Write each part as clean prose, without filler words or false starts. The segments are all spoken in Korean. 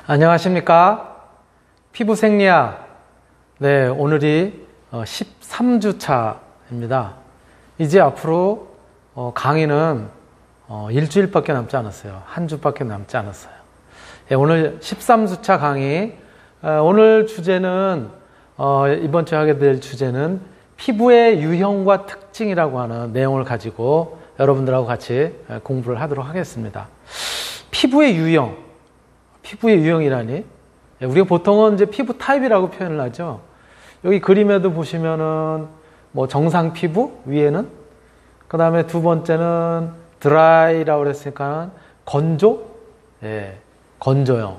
안녕하십니까? 피부생리학. 네, 오늘이 13주차입니다. 이제 앞으로 강의는 일주일밖에 남지 않았어요. 한 주밖에 남지 않았어요. 네, 오늘 13주차 강의. 오늘 주제는, 이번 주에 하게 될 주제는 피부의 유형과 특징이라고 하는 내용을 가지고 여러분들하고 같이 공부를 하도록 하겠습니다. 피부의 유형이라니? 우리가 보통은 이제 피부 타입이라고 표현을 하죠. 여기 그림에도 보시면은 뭐 정상 피부 위에는, 그 다음에 두 번째는 드라이라고 그랬으니까 건조, 건조형.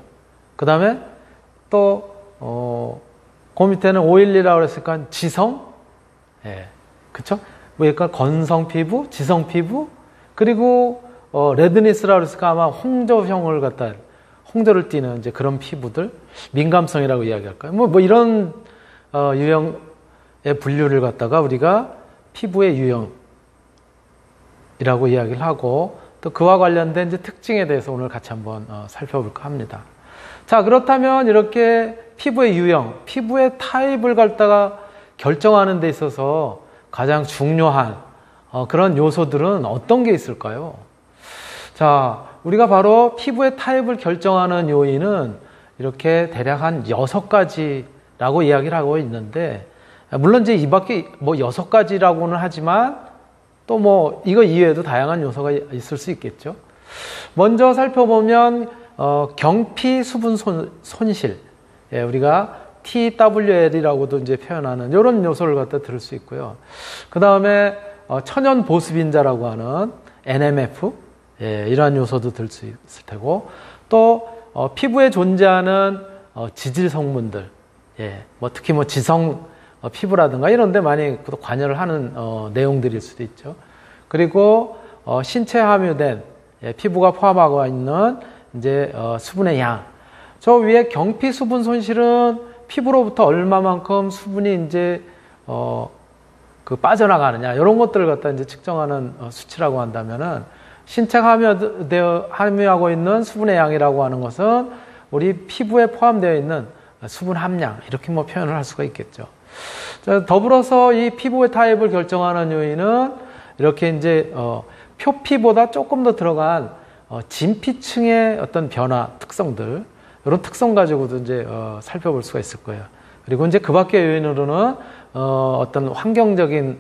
그 다음에 또 그 밑에는 오일리라고 그랬으니까 지성, 그쵸? 뭐 약간 건성 피부, 지성 피부, 그리고 레드니스라고 그랬으니까 아마 홍조를 띠는 이제 그런 피부들, 민감성이라고 이야기할까요? 뭐 이런 유형의 분류를 갖다가 우리가 피부의 유형이라고 이야기를 하고, 또 그와 관련된 이제 특징에 대해서 오늘 같이 한번 살펴볼까 합니다. 자, 그렇다면 이렇게 피부의 유형, 피부의 타입을 갖다가 결정하는 데 있어서 가장 중요한 그런 요소들은 어떤 게 있을까요? 자, 우리가 바로 피부의 타입을 결정하는 요인은 이렇게 대략 한 6가지라고 이야기를 하고 있는데, 물론 이제 이 밖에 뭐 6가지라고는 하지만 또 뭐 이거 이외에도 다양한 요소가 있을 수 있겠죠. 먼저 살펴보면 경피 수분 손실, 우리가 TWL이라고도 이제 표현하는 이런 요소를 갖다 들을 수 있고요. 그 다음에 천연 보습인자라고 하는 NMF, 이러한 요소도 들 수 있을 테고, 또 피부에 존재하는 지질 성분들, 뭐 특히 뭐 지성 피부라든가 이런 데 많이 관여를 하는 내용들일 수도 있죠. 그리고 신체 함유된 피부가 포함하고 있는 이제 수분의 양. 저 위에 경피 수분 손실은 피부로부터 얼마만큼 수분이 이제 빠져나가느냐, 이런 것들을 갖다 이제 측정하는 수치라고 한다면은, 신체가 함유하고 있는 수분의 양이라고 하는 것은 우리 피부에 포함되어 있는 수분 함량, 이렇게 뭐 표현을 할 수가 있겠죠. 자, 더불어서 이 피부의 타입을 결정하는 요인은 이렇게 이제 표피보다 조금 더 들어간 진피층의 어떤 변화 특성들, 이런 특성 가지고도 이제 살펴볼 수가 있을 거예요. 그리고 이제 그 밖의 요인으로는 어떤 환경적인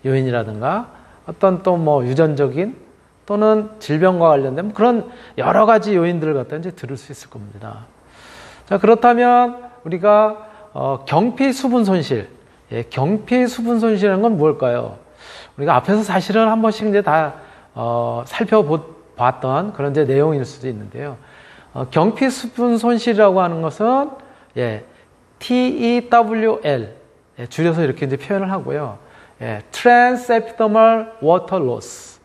요인이라든가 어떤 또 뭐 유전적인 또는 질병과 관련된 그런 여러 가지 요인들을 갖다 이제 들을 수 있을 겁니다. 자, 그렇다면 우리가 경피 수분 손실, 경피 수분 손실이라는 건 뭘까요? 우리가 앞에서 사실은 한 번씩 이제 다 살펴봤던 그런 이제 내용일 수도 있는데요. 경피 수분 손실이라고 하는 것은 TEWL, 줄여서 이렇게 이제 표현을 하고요. Transepidermal Water Loss.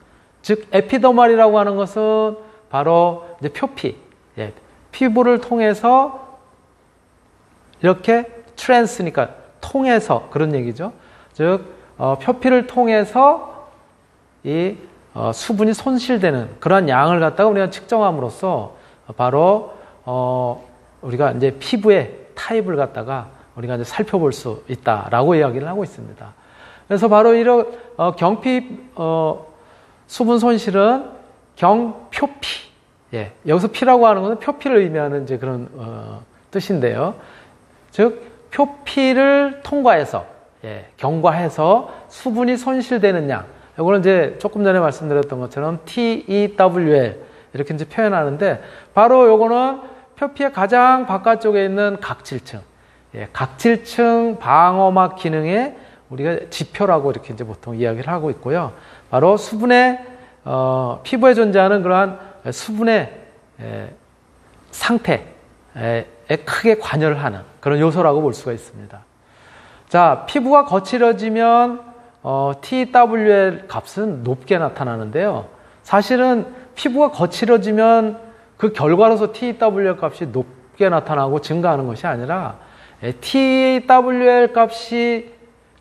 즉, 에피더멀이라고 하는 것은 바로 이제 표피, 피부를 통해서 이렇게 트랜스니까 통해서 그런 얘기죠. 즉, 표피를 통해서 이 수분이 손실되는 그런 양을 갖다가 우리가 측정함으로써 바로 우리가 이제 피부의 타입을 갖다가 우리가 이제 살펴볼 수 있다라고 이야기를 하고 있습니다. 그래서 바로 이런 경피 수분 손실은 경표피, 여기서 피라고 하는 것은 표피를 의미하는 이제 그런 뜻인데요. 즉 표피를 통과해서, 경과해서 수분이 손실되는 양, 이거는 이제 조금 전에 말씀드렸던 것처럼 TEWL 이렇게 이제 표현하는데, 바로 요거는 표피의 가장 바깥쪽에 있는 각질층, 각질층 방어막 기능의 우리가 지표라고 이렇게 이제 보통 이야기를 하고 있고요. 바로 수분의 피부에 존재하는 그러한 수분의 상태에 크게 관여를 하는 그런 요소라고 볼 수가 있습니다. 자, 피부가 거칠어지면 TWL 값은 높게 나타나는데요. 사실은 피부가 거칠어지면 그 결과로서 TWL 값이 높게 나타나고 증가하는 것이 아니라 TWL 값이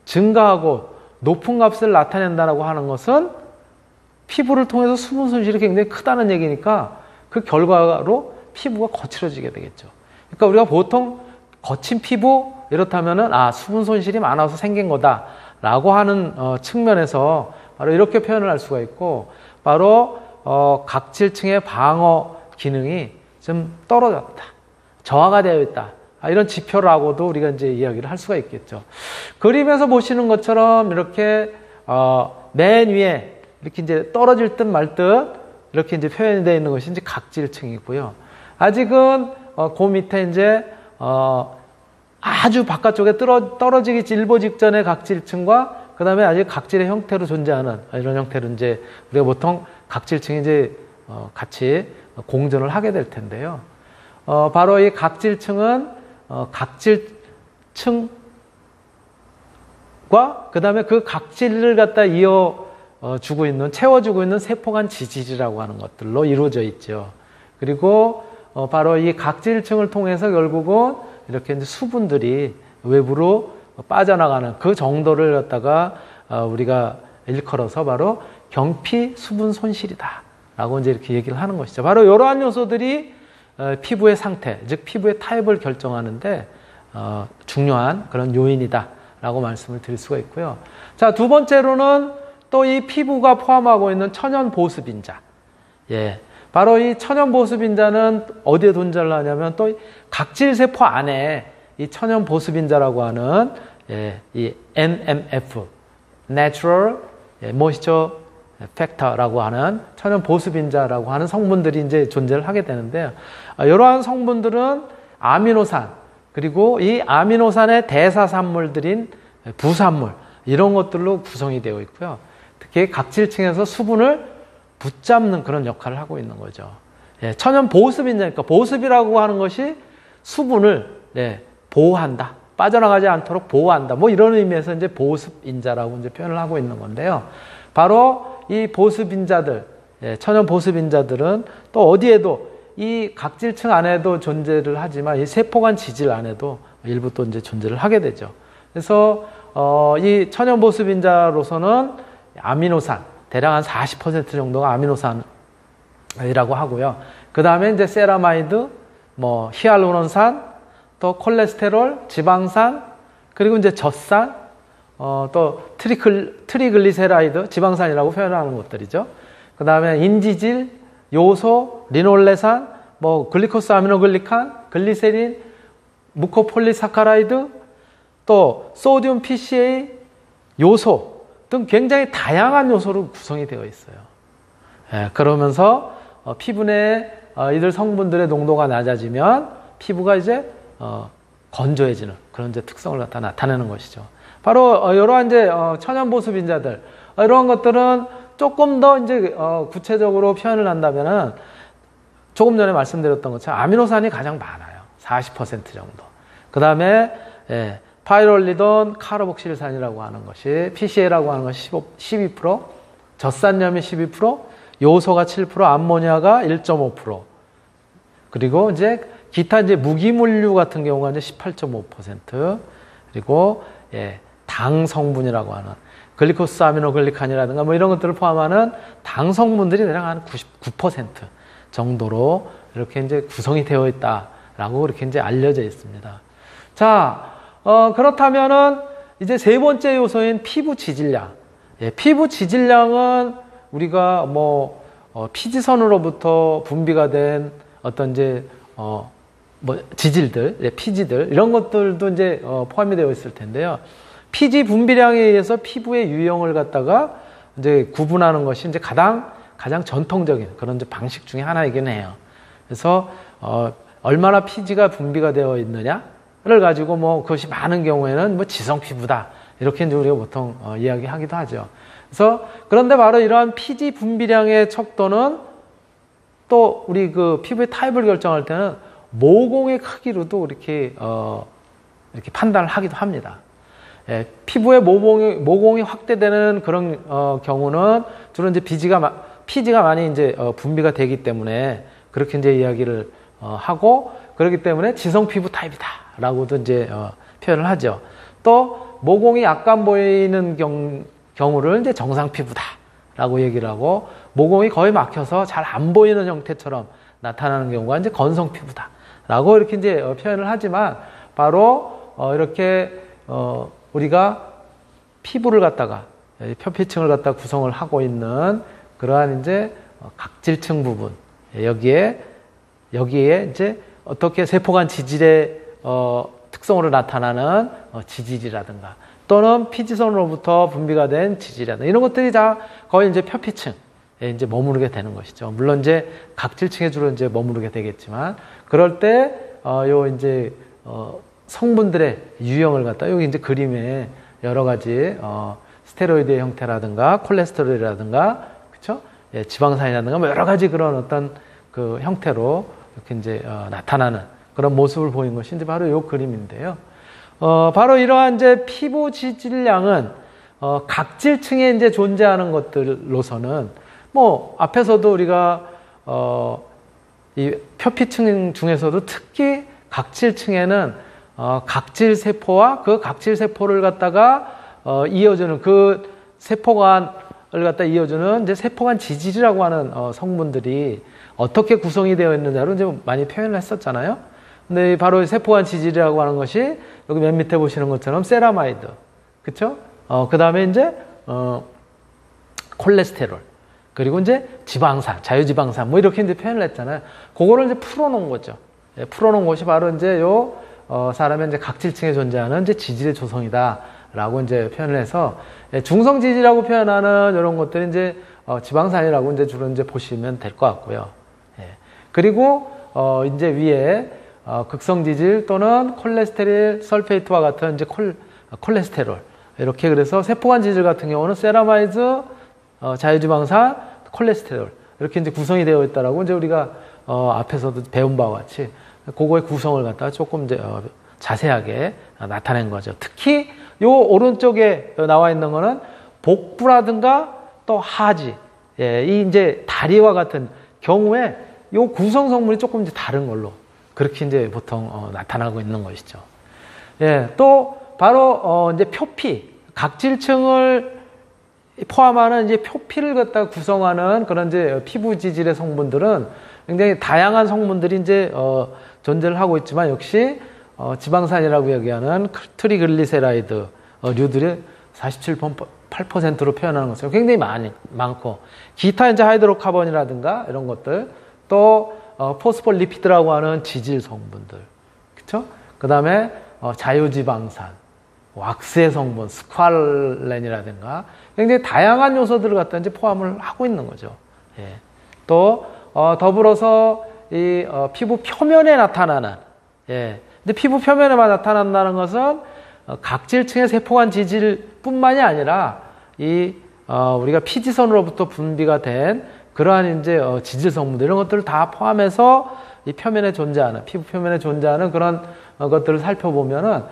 증가하고 높은 값을 나타낸다고 하는 것은 피부를 통해서 수분 손실이 굉장히 크다는 얘기니까 그 결과로 피부가 거칠어지게 되겠죠. 그러니까 우리가 보통 거친 피부 이렇다면은 수분 손실이 많아서 생긴 거다라고 하는 측면에서 바로 이렇게 표현을 할 수가 있고, 바로 각질층의 방어 기능이 좀 떨어졌다, 저하가 되어 있다, 이런 지표라고도 우리가 이제 이야기를 할 수가 있겠죠. 그림에서 보시는 것처럼 이렇게 맨 위에 이렇게 이제 떨어질 듯 말 듯 이렇게 이제 표현이 되어 있는 것이 이제 각질층이고요. 아직은 그 밑에 이제 아주 바깥쪽에 떨어지기 일보 직전의 각질층과 그 다음에 아직 각질의 형태로 존재하는 이런 형태로 이제 우리가 보통 각질층이 이제 같이 공존을 하게 될 텐데요. 바로 이 각질층은 각질층과 그 다음에 그 각질을 갖다 이어주고 있는, 채워주고 있는 세포간 지질이라고 하는 것들로 이루어져 있죠. 그리고 바로 이 각질층을 통해서 결국은 이렇게 이제 수분들이 외부로 빠져나가는 그 정도를 갖다가 우리가 일컬어서 바로 경피 수분 손실이다 라고 이제 이렇게 얘기를 하는 것이죠. 바로 이러한 요소들이 피부의 상태, 즉 피부의 타입을 결정하는데 중요한 그런 요인이다 라고 말씀을 드릴 수가 있고요. 자, 두 번째로는 또 이 피부가 포함하고 있는 천연 보습인자. 바로 이 천연 보습인자는 어디에 존재를 하냐면 또 각질세포 안에 이 천연 보습인자라고 하는 이 NMF, Natural Moisture Factor라고 하는 천연 보습인자라고 하는 성분들이 이제 존재를 하게 되는데요. 이러한 성분들은 아미노산, 그리고 이 아미노산의 대사산물들인 부산물, 이런 것들로 구성이 되어 있고요. 특히 각질층에서 수분을 붙잡는 그런 역할을 하고 있는 거죠. 천연 보습인자니까, 보습이라고 하는 것이 수분을 보호한다, 빠져나가지 않도록 보호한다, 뭐 이런 의미에서 이제 보습인자라고 이제 표현을 하고 있는 건데요. 바로 이 보습인자들, 천연 보습인자들은 또 어디에도, 이 각질층 안에도 존재를 하지만 이 세포간 지질 안에도 일부 또 이제 존재를 하게 되죠. 그래서 이 천연 보습인자로서는 아미노산, 대략 한 40% 정도가 아미노산이라고 하고요. 그 다음에 이제 세라마이드, 뭐 히알루론산, 또 콜레스테롤, 지방산, 그리고 이제 젖산, 또 트리글리세라이드, 지방산이라고 표현하는 것들이죠. 그 다음에 인지질, 요소, 리놀레산, 뭐 글리코스 아미노글리칸, 글리세린, 무코폴리사카라이드, 또 소듐 PCA, 요소 등 굉장히 다양한 요소로 구성이 되어 있어요. 그러면서 피부 내에 이들 성분들의 농도가 낮아지면 피부가 이제 건조해지는 그런 이제 특성을 나타내는 것이죠. 바로 이러한 이제 천연 보습인자들, 이러한 것들은 조금 더 이제 구체적으로 표현을 한다면은 조금 전에 말씀드렸던 것처럼 아미노산이 가장 많아요. 40% 정도. 그 다음에 파이롤리돈, 카르복실산이라고 하는 것이, PCA라고 하는 것이 12%, 젖산염이 12%, 요소가 7%, 암모니아가 1.5%, 그리고 이제 기타 이제 무기물류 같은 경우가 이제 18.5%, 그리고 당 성분이라고 하는 글리코스 아미노글리칸이라든가 뭐 이런 것들을 포함하는 당 성분들이 대략 한 99% 정도로 이렇게 이제 구성이 되어 있다라고 이렇게 이제 알려져 있습니다. 자, 그렇다면은 이제 세 번째 요소인 피부 지질량. 피부 지질량은 우리가 뭐 피지선으로부터 분비가 된 어떤 이제 뭐 지질들, 피지들 이런 것들도 이제 포함이 되어 있을 텐데요. 피지 분비량에 의해서 피부의 유형을 갖다가 이제 구분하는 것이 이제 가장 전통적인 그런 이제 방식 중에 하나이긴 해요. 그래서 얼마나 피지가 분비가 되어 있느냐를 가지고 뭐 그것이 많은 경우에는 뭐 지성 피부다 이렇게 이제 우리가 보통 이야기하기도 하죠. 그래서 그런데 바로 이러한 피지 분비량의 척도는 또 우리 그 피부의 타입을 결정할 때는 모공의 크기로도 이렇게 판단을 하기도 합니다. 피부의 모공이 확대되는 그런 경우는 주로 이제 피지가 많이 이제 분비가 되기 때문에 그렇게 이제 이야기를 하고, 그렇기 때문에 지성 피부 타입이다라고도 이제 표현을 하죠. 또 모공이 약간 보이는 경우를 이제 정상 피부다라고 얘기를 하고, 모공이 거의 막혀서 잘 안 보이는 형태처럼 나타나는 경우가 이제 건성 피부다라고 이렇게 이제 표현을 하지만 바로 이렇게 우리가 피부를 갖다가 표피층을 갖다 구성을 하고 있는 그러한 이제 각질층 부분 여기에 이제 어떻게 세포간 지질의 특성으로 나타나는 지질이라든가 또는 피지선으로부터 분비가 된 지질이라든가 이런 것들이 다 거의 이제 표피층에 이제 머무르게 되는 것이죠. 물론 이제 각질층에 주로 이제 머무르게 되겠지만 그럴 때 요 이제 성분들의 유형을 갖다 여기 이제 그림에 여러 가지 스테로이드의 형태라든가 콜레스테롤이라든가 그렇죠? 예, 지방산이라든가 뭐 여러 가지 그런 어떤 그 형태로 이렇게 이제 나타나는 그런 모습을 보인 것이 이제 바로 이 그림인데요. 바로 이러한 이제 피부 지질량은 각질층에 이제 존재하는 것들로서는 뭐 앞에서도 우리가 이 표피층 중에서도 특히 각질층에는 각질 세포와 그 각질 세포를 갖다가 이어주는 그 세포관을 갖다 이어주는 이제 세포간 지질이라고 하는 성분들이 어떻게 구성이 되어 있느냐로 이제 많이 표현을 했었잖아요. 근데 바로 세포간 지질이라고 하는 것이 여기 맨 밑에 보시는 것처럼 세라마이드, 그렇죠? 그 다음에 이제 콜레스테롤, 그리고 이제 지방산, 자유지방산 뭐 이렇게 이제 표현을 했잖아요. 그거를 이제 풀어놓은 거죠. 예, 풀어놓은 것이 바로 이제 요 사람의 이제 각질층에 존재하는 이제 지질의 조성이다라고 이제 표현을 해서 예, 중성 지질이라고 표현하는 이런 것들이 이제 지방산이라고 이제 주로 이제 보시면 될 것 같고요. 예. 그리고 이제 위에 극성 지질 또는 콜레스테롤 설페이트와 같은 이제 콜레스테롤 이렇게 그래서 세포간 지질 같은 경우는 세라마이드, 자유지방산, 콜레스테롤 이렇게 이제 구성이 되어 있다라고 이제 우리가 앞에서도 배운 바와 같이 그거의 구성을 갖다가 조금 이제 자세하게 나타낸 거죠. 특히 요 오른쪽에 나와 있는 거는 복부라든가 또 하지, 예, 이 이제 다리와 같은 경우에 요 구성 성분이 조금 이제 다른 걸로 그렇게 이제 보통 나타나고 있는 것이죠. 예, 또 바로 이제 표피, 각질층을 포함하는 이제 표피를 갖다 구성하는 그런 이제 피부 지질의 성분들은 굉장히 다양한 성분들이 이제 존재를 하고 있지만 역시 지방산이라고 얘기하는 트리글리세라이드 류들이 47.8%로 표현하는 것처럼 굉장히 많고 기타 이제 하이드로카본이라든가 이런 것들 또 포스폴리피드라고 하는 지질 성분들, 그렇죠? 그 다음에 자유지방산, 왁스의 성분, 스퀄렌이라든가 굉장히 다양한 요소들을 갖다 이제 포함을 하고 있는 거죠. 예. 또 더불어서 이 피부 표면에 나타나는, 예. 근데 피부 표면에만 나타난다는 것은 각질층의 세포간 지질뿐만이 아니라 이 우리가 피지선으로부터 분비가 된 그러한 이제 지질 성분들 이런 것들을 다 포함해서 이 표면에 존재하는 피부 표면에 존재하는 그런 것들을 살펴보면은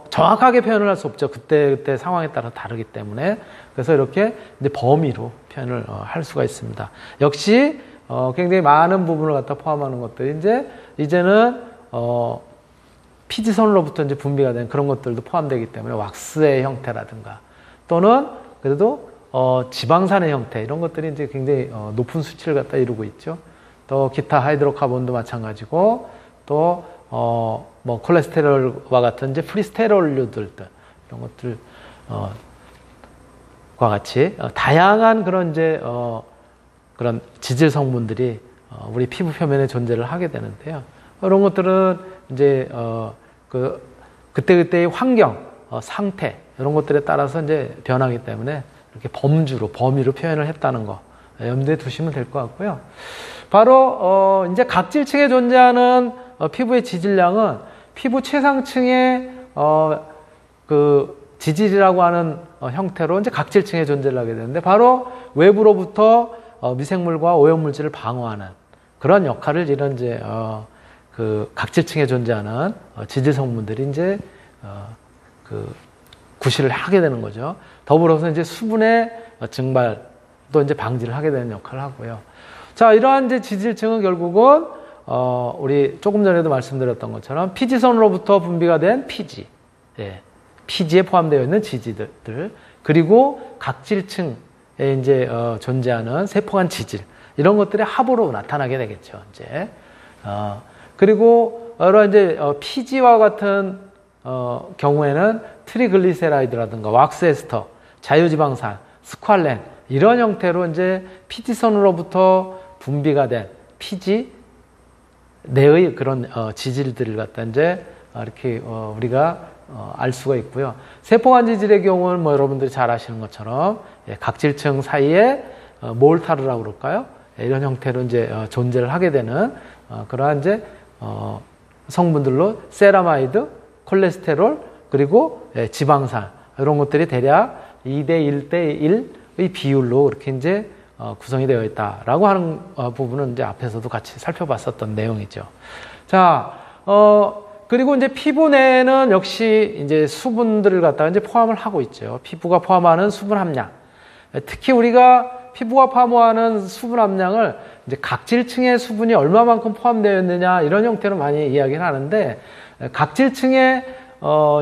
정확하게 표현을 할 수 없죠. 그때 상황에 따라 다르기 때문에 그래서 이렇게 이제 범위로 표현을 할 수가 있습니다. 역시 굉장히 많은 부분을 갖다 포함하는 것들이 이제는 피지선으로부터 이제 분비가 된 그런 것들도 포함되기 때문에 왁스의 형태라든가 또는 그래도 지방산의 형태 이런 것들이 이제 굉장히 높은 수치를 갖다 이루고 있죠. 또 기타 하이드로카본도 마찬가지고 또 뭐 콜레스테롤과 같은 이제 프리스테롤류들 이런 것들 과 같이 다양한 그런 이제 그런 지질 성분들이 우리 피부 표면에 존재를 하게 되는데요. 이런 것들은 이제 그때그때의 환경, 상태 이런 것들에 따라서 이제 변하기 때문에 이렇게 범위로 표현을 했다는 거 염두에 두시면 될 것 같고요. 바로 이제 각질층에 존재하는 피부의 지질량은 피부 최상층의 그 지질이라고 하는 형태로 이제 각질층에 존재를 하게 되는데 바로 외부로부터 미생물과 오염물질을 방어하는 그런 역할을 이런 이제 그 각질층에 존재하는 지질 성분들이 이제 그 구실을 하게 되는 거죠. 더불어서 이제 수분의 증발도 이제 방지를 하게 되는 역할을 하고요. 자, 이러한 이제 지질층은 결국은 우리 조금 전에도 말씀드렸던 것처럼 피지선으로부터 분비가 된 피지, 예, 피지에 포함되어 있는 지질들, 그리고 각질층에 이제 존재하는 세포간 지질 이런 것들의 합으로 나타나게 되겠죠. 이제 그리고 여러 이제 피지와 같은 경우에는 트리글리세라이드라든가 왁스에스터, 자유지방산, 스퀄렌 이런 형태로 이제 피지선으로부터 분비가 된 피지 내의 그런 지질들을 갖다 이제 이렇게 우리가 알 수가 있고요. 세포간지질의 경우는 뭐 여러분들이 잘 아시는 것처럼 각질층 사이에 몰타르라고 그럴까요? 이런 형태로 이제 존재를 하게 되는 그러한 이제 성분들로 세라마이드, 콜레스테롤 그리고 지방산 이런 것들이 대략 2대 1대 1의 비율로 그렇게 이제 구성이 되어 있다라고 하는 부분은 이제 앞에서도 같이 살펴봤었던 내용이죠. 자, 그리고 이제 피부 내에는 역시 이제 수분들을 갖다가 이제 포함을 하고 있죠. 피부가 포함하는 수분 함량. 특히 우리가 피부가 포함하는 수분 함량을 이제 각질층의 수분이 얼마만큼 포함되어 있느냐 이런 형태로 많이 이야기를 하는데 각질층의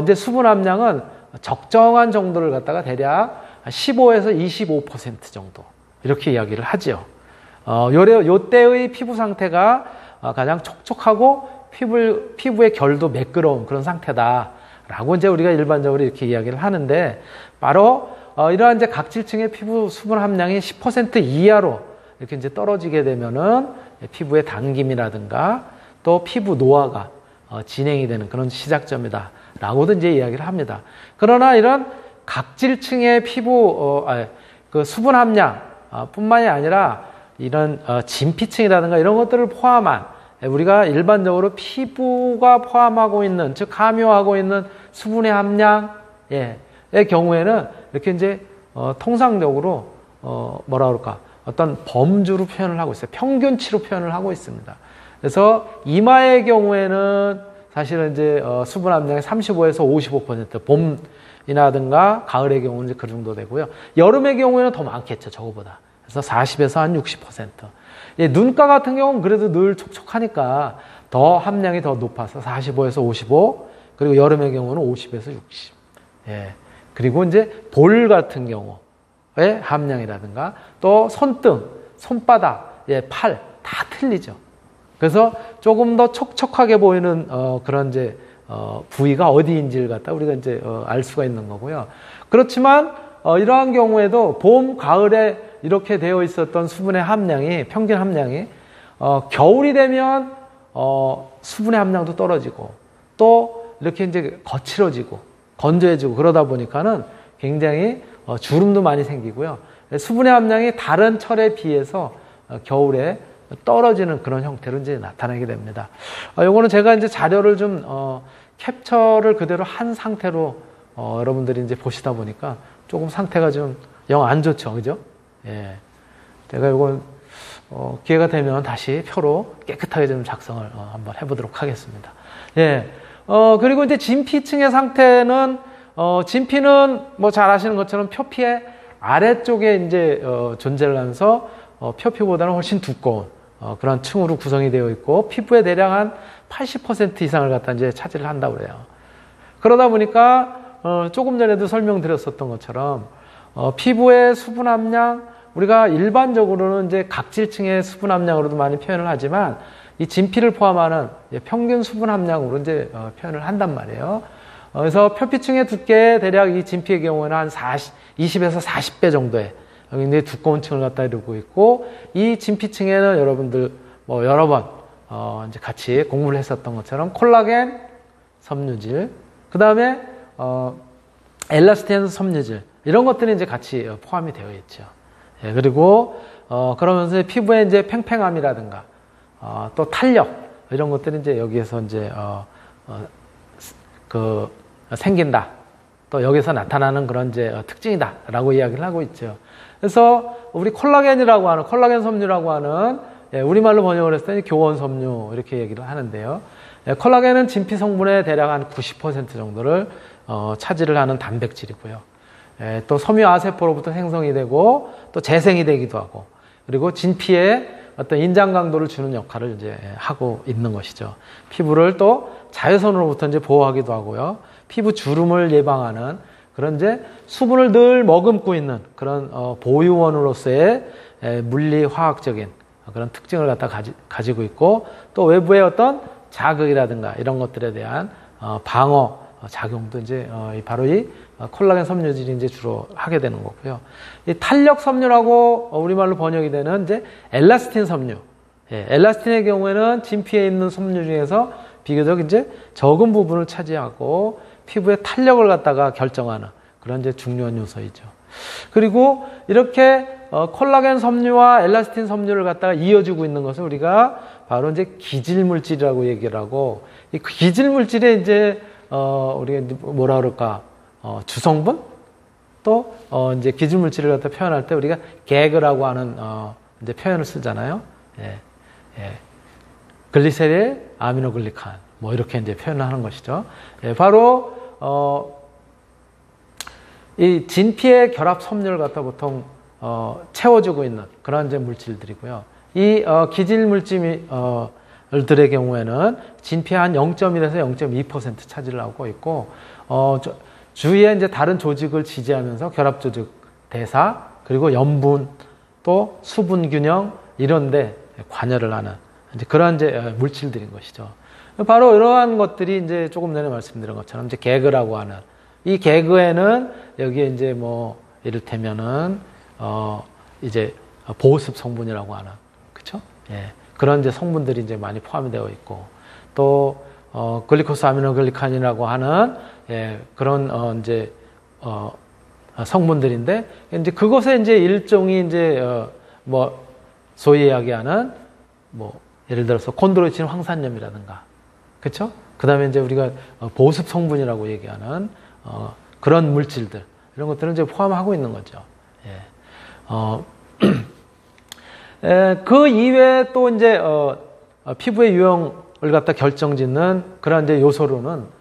이제 수분 함량은 적정한 정도를 갖다가 대략 15에서 25% 정도 이렇게 이야기를 하죠. 요때의 피부 상태가 가장 촉촉하고 피부의 결도 매끄러운 그런 상태다라고 이제 우리가 일반적으로 이렇게 이야기를 하는데 바로 이러한 이제 각질층의 피부 수분 함량이 10% 이하로 이렇게 이제 떨어지게 되면은 피부의 당김이라든가 또 피부 노화가 진행이 되는 그런 시작점이다라고도 이제 이야기를 합니다. 그러나 이런 각질층의 피부 그 수분 함량 뿐만이 아니라 이런 진피층이라든가 이런 것들을 포함한 우리가 일반적으로 피부가 포함하고 있는 즉 함유하고 있는 수분의 함량의 경우에는 이렇게 이제 통상적으로 뭐라 그럴까 어떤 범주로 표현을 하고 있어요. 평균치로 표현을 하고 있습니다. 그래서 이마의 경우에는 사실은 이제 수분 함량이 35에서 55% 봄이나든가 가을의 경우는 이제 그 정도 되고요. 여름의 경우에는 더 많겠죠. 저거보다. 그래서 40에서 한 60%. 눈가 같은 경우는 그래도 늘 촉촉하니까 더 함량이 더 높아서 45에서 55 그리고 여름의 경우는 50에서 60. 예. 그리고 이제 볼 같은 경우의 함량이라든가 또 손등, 손바닥, 팔 다 틀리죠. 그래서 조금 더 촉촉하게 보이는 그런 이제 부위가 어디인지를 갖다 우리가 이제 알 수가 있는 거고요. 그렇지만 이러한 경우에도 봄, 가을에 이렇게 되어 있었던 수분의 함량이 평균 함량이 겨울이 되면 수분의 함량도 떨어지고 또 이렇게 이제 거칠어지고 건조해지고 그러다 보니까는 굉장히 주름도 많이 생기고요. 수분의 함량이 다른 철에 비해서 겨울에 떨어지는 그런 형태로 이제 나타나게 됩니다. 요거는 제가 이제 자료를 좀 캡처를 그대로 한 상태로 여러분들이 이제 보시다 보니까 조금 상태가 좀 영 안 좋죠, 그죠? 예, 제가 요건 기회가 되면 다시 표로 깨끗하게 좀 작성을 한번 해보도록 하겠습니다. 예, 그리고 이제 진피층의 상태는 진피는 뭐 잘 아시는 것처럼 표피의 아래쪽에 이제 존재를 하면서 표피보다는 훨씬 두꺼운 그런 층으로 구성이 되어 있고 피부의 대략 한 80% 이상을 갖다 이제 차지를 한다고 그래요. 그러다 보니까 조금 전에도 설명드렸었던 것처럼 피부의 수분 함량 우리가 일반적으로는 이제 각질층의 수분 함량으로도 많이 표현을 하지만 이 진피를 포함하는 평균 수분 함량으로 이제 표현을 한단 말이에요. 그래서 표피층의 두께 대략 이 진피의 경우에는 한 20에서 40배 정도의 굉장히 두꺼운 층을 갖다 이루고 있고 이 진피층에는 여러분들 뭐 여러 번 이제 같이 공부를 했었던 것처럼 콜라겐 섬유질, 그 다음에 엘라스틴 섬유질 이런 것들이 이제 같이 포함이 되어 있죠. 예, 그리고 그러면서 피부에 이제 팽팽함이라든가 또 탄력 이런 것들이 이제 여기에서 이제 생긴다. 또 여기서 나타나는 그런 이제 특징이다라고 이야기를 하고 있죠. 그래서 우리 콜라겐이라고 하는 콜라겐 섬유라고 하는 우리말로 번역을 했을 때 교원 섬유 이렇게 얘기를 하는데요. 콜라겐은 진피 성분의 대략 한 90% 정도를 차지를 하는 단백질이고요. 또 섬유아세포로부터 생성이 되고 또 재생이 되기도 하고 그리고 진피에 어떤 인장 강도를 주는 역할을 이제 하고 있는 것이죠. 피부를 또 자외선으로부터 이제 보호하기도 하고요. 피부 주름을 예방하는 그런 이제 수분을 늘 머금고 있는 그런 보유원으로서의 물리 화학적인 그런 특징을 가지고 있고, 또 외부의 어떤 자극이라든가 이런 것들에 대한 방어 작용도 이제 바로 이 콜라겐 섬유질이 이제 주로 하게 되는 거고요. 이 탄력 섬유라고 우리말로 번역이 되는 이제 엘라스틴 섬유. 예, 엘라스틴의 경우에는 진피에 있는 섬유 중에서 비교적 이제 적은 부분을 차지하고 피부의 탄력을 갖다가 결정하는 그런 이제 중요한 요소이죠. 그리고 이렇게 콜라겐 섬유와 엘라스틴 섬유를 갖다가 이어주고 있는 것을 우리가 바로 이제 기질 물질이라고 얘기를 하고, 이 기질 물질에 이제 우리가 뭐라 그럴까, 주성분 또 이제 기질 물질을 갖다 표현할 때 우리가 개그라고 하는 이제 표현을 쓰잖아요. 예, 예. 글리세릴, 아미노글리칸 뭐 이렇게 이제 표현을 하는 것이죠. 예, 바로 이 진피의 결합 섬유를 갖다 보통 채워주고 있는 그런 이제 물질들이고요. 이 기질 물질들의 경우에는 진피의 한 0.1에서 0.2% 차지를 하고 있고, 주위에 이제 다른 조직을 지지하면서 결합 조직 대사, 그리고 염분, 또 수분 균형 이런데 관여를 하는 이제 그런 이제 물질들인 것이죠. 바로 이러한 것들이 이제 조금 전에 말씀드린 것처럼 이제 개그라고 하는, 이 개그에는 여기에 이제 뭐 이를테면은 이제 보습 성분이라고 하는, 그렇죠? 예, 그런 이제 성분들이 이제 많이 포함이 되어 있고, 또 글리코스 아미노글리칸이라고 하는 예, 그런 이제 성분들인데, 이제 그것에 이제 일종이 이제 뭐 소위 이야기하는 뭐 예를 들어서 콘드로이친 황산염이라든가, 그렇죠? 그다음에 이제 우리가 보습 성분이라고 얘기하는 그런 물질들, 이런 것들은 이제 포함하고 있는 거죠. 예. 그 이외에 또 이제 피부의 유형을 갖다 결정짓는 그런 이제 요소로는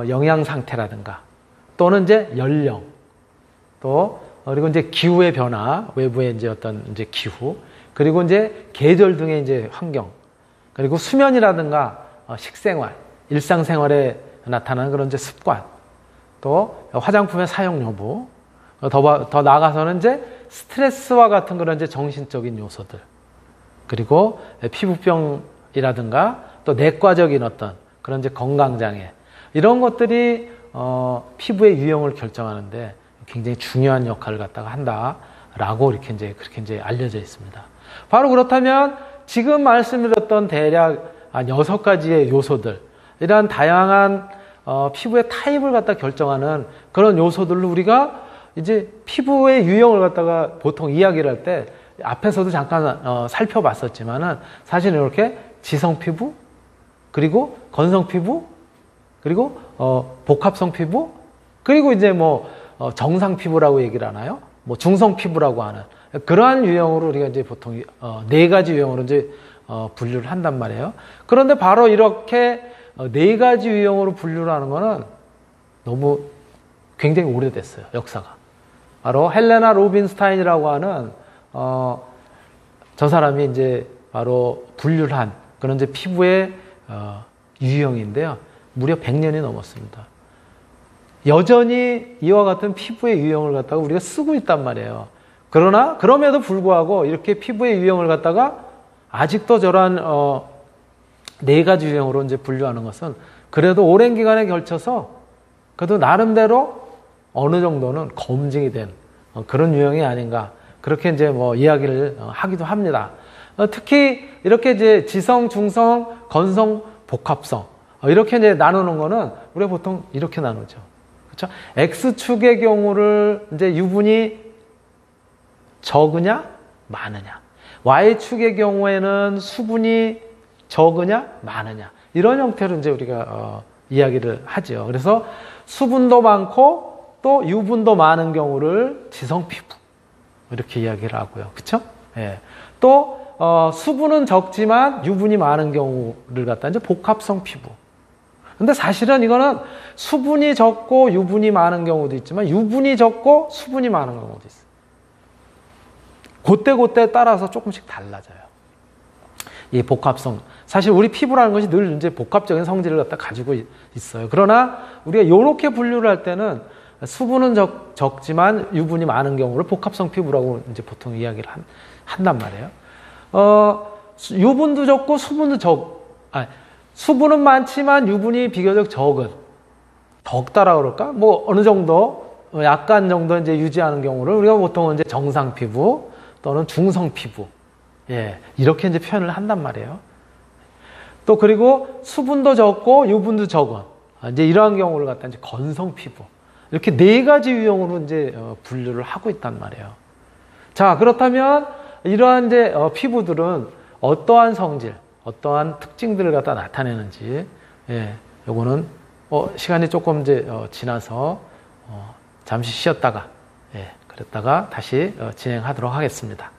영양 상태라든가, 또는 이제 연령, 또 그리고 이제 기후의 변화, 외부의 이제 어떤 이제 기후, 그리고 이제 계절 등의 이제 환경, 그리고 수면이라든가 식생활, 일상생활에 나타나는 그런 이제 습관, 또 화장품의 사용 여부, 더 나아가서는 이제 스트레스와 같은 그런 이제 정신적인 요소들, 그리고 피부병이라든가 또 내과적인 어떤 그런 이제 건강장애, 이런 것들이 피부의 유형을 결정하는데 굉장히 중요한 역할을 갖다가 한다라고 이렇게 이제 그렇게 이제 알려져 있습니다. 바로 그렇다면 지금 말씀드렸던 대략 6가지의 요소들, 이러한 다양한 피부의 타입을 갖다 결정하는 그런 요소들로 우리가 이제 피부의 유형을 갖다가 보통 이야기를 할 때 앞에서도 잠깐 살펴봤었지만은 사실은 이렇게 지성 피부, 그리고 건성 피부, 그리고 복합성 피부, 그리고 이제 뭐 정상 피부라고 얘기를 하나요? 뭐 중성 피부라고 하는 그러한 유형으로 우리가 이제 보통 4가지 유형으로 이제 분류를 한단 말이에요. 그런데 바로 이렇게 4가지 유형으로 분류를 하는 거는 너무 굉장히 오래됐어요, 역사가. 바로 헬레나 로빈스타인이라고 하는 저 사람이 이제 바로 분류를 한 그런 이제 피부의 유형인데요. 무려 100년이 넘었습니다. 여전히 이와 같은 피부의 유형을 갖다가 우리가 쓰고 있단 말이에요. 그러나 그럼에도 불구하고 이렇게 피부의 유형을 갖다가 아직도 저러한 4가지 유형으로 이제 분류하는 것은 그래도 오랜 기간에 걸쳐서 그래도 나름대로 어느 정도는 검증이 된 그런 유형이 아닌가, 그렇게 이제 뭐 이야기를 하기도 합니다. 특히 이렇게 이제 지성, 중성, 건성, 복합성 이렇게 이제 나누는 거는 우리가 보통 이렇게 나누죠. 그렇죠? X축의 경우를 이제 유분이 적으냐, 많으냐. Y축의 경우에는 수분이 적으냐, 많으냐. 이런 형태로 이제 우리가 이야기를 하죠. 그래서 수분도 많고 또 유분도 많은 경우를 지성 피부 이렇게 이야기를 하고요. 그렇죠? 예. 또 수분은 적지만 유분이 많은 경우를 갖다 이제 복합성 피부. 근데 사실은 이거는 수분이 적고 유분이 많은 경우도 있지만 유분이 적고 수분이 많은 경우도 있어요. 그때그때 따라서 조금씩 달라져요. 이 복합성. 사실 우리 피부라는 것이 늘 이제 복합적인 성질을 갖다 가지고 있어요. 그러나 우리가 이렇게 분류를 할 때는 수분은 적지만 유분이 많은 경우를 복합성 피부라고 이제 보통 이야기를 한단 말이에요. 유분도 적고 수분도 수분은 많지만 유분이 비교적 적다라 그럴까? 뭐 어느 정도 약간 정도 이제 유지하는 경우를 우리가 보통 이제 정상 피부 또는 중성 피부, 예, 이렇게 이제 표현을 한단 말이에요. 또 그리고 수분도 적고 유분도 적은 이제 이러한 경우를 갖다 이제 건성 피부, 이렇게 네 가지 유형으로 이제 분류를 하고 있단 말이에요. 자, 그렇다면 이러한 이제 피부들은 어떠한 성질, 어떠한 특징들을 갖다 나타내는지, 예, 요거는 시간이 조금 이제 지나서 잠시 쉬었다가, 예, 그랬다가 다시 진행하도록 하겠습니다.